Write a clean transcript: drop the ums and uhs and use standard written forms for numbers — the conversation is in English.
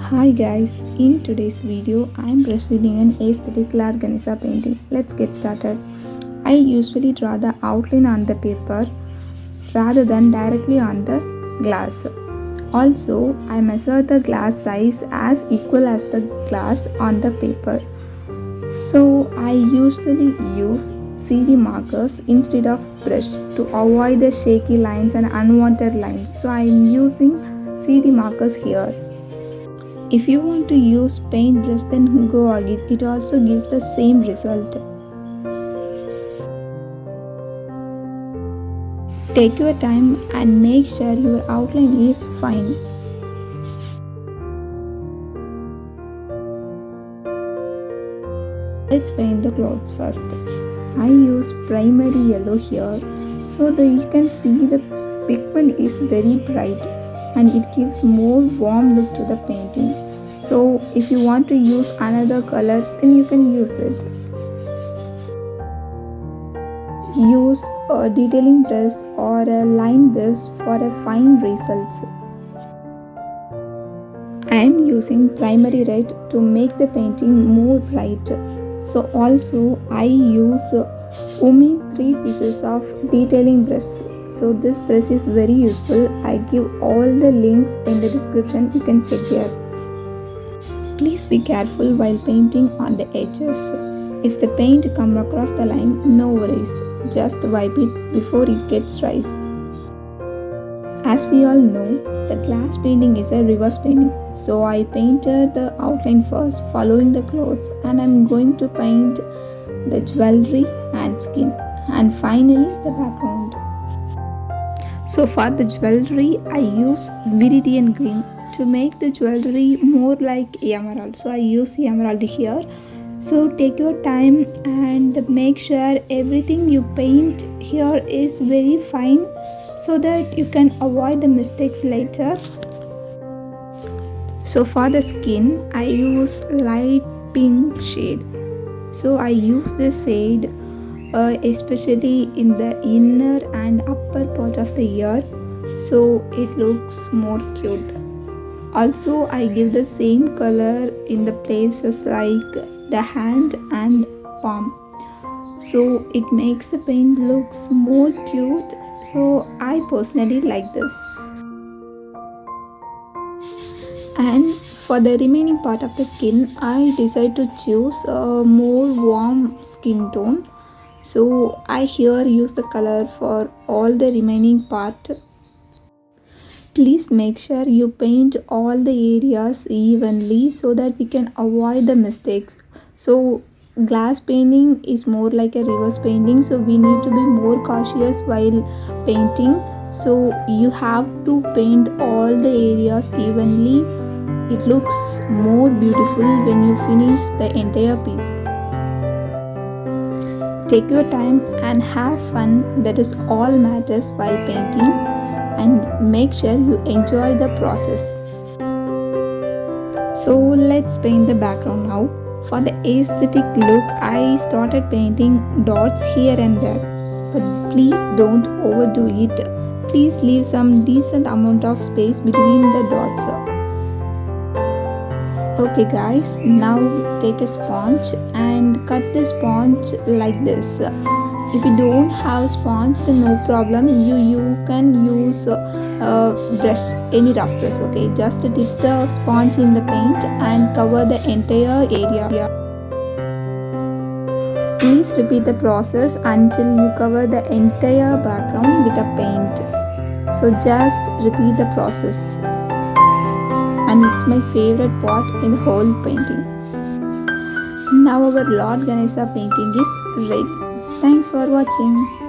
Hi guys, in today's video I am proceeding an aesthetic Ganesha painting. Let's get started. I usually draw the outline on the paper rather than directly on the glass. Also, I measure the glass size as equal as the glass on the paper. So I usually use CD markers instead of brush to avoid the shaky lines and unwanted lines. So I am using CD markers here. If you want to use paintbrush, then go ahead, it also gives the same result. Take your time and make sure your outline is fine. Let's paint the clothes first. I use primary yellow here so that you can see the pigment is very bright and it gives more warm look to the painting. So if you want to use another color, then you can use it. Use a detailing brush or a line brush for a fine results. I am using primary red to make the painting more bright. So also I use only 3 pieces of detailing brush. So this brush is very useful. I give all the links in the description, you can check there. Please be careful while painting on the edges. If the paint comes across the line, no worries. Just wipe it before it gets dry. As we all know, the glass painting is a reverse painting. So I painted the outline first, following the clothes, and I'm going to paint the jewelry and skin, and finally the background. So for the jewelry, I use viridian green to make the jewelry more like emerald. So I use emerald here. So take your time and make sure everything you paint here is very fine so that you can avoid the mistakes later. So for the skin, I use light pink shade. So I use this shade especially in the inner and upper part of the ear, so it looks more cute. Also, I give the same color in the places like the hand and palm, so it makes the paint looks more cute. So I personally like this. And for the remaining part of the skin, I decide to choose a more warm skin tone. So I here use the color for all the remaining part. Please make sure you paint all the areas evenly so that we can avoid the mistakes. So glass painting is more like a reverse painting, so we need to be more cautious while painting. So you have to paint all the areas evenly. It looks more beautiful when you finish the entire piece. Take your time and have fun, that is all matters while painting, and make sure you enjoy the process. So let's paint the background now. For the aesthetic look, I started painting dots here and there, but please don't overdo it. Please leave some decent amount of space between the dots. Okay guys, now take a sponge and cut the sponge like this. If you don't have sponge, then no problem, you can use brush, any rough brush. Okay, just dip the sponge in the paint and cover the entire area. Please repeat the process until you cover the entire background with the paint. So just repeat the process. And it's my favorite part in the whole painting. Now our Lord Ganesha painting is ready. Thanks for watching.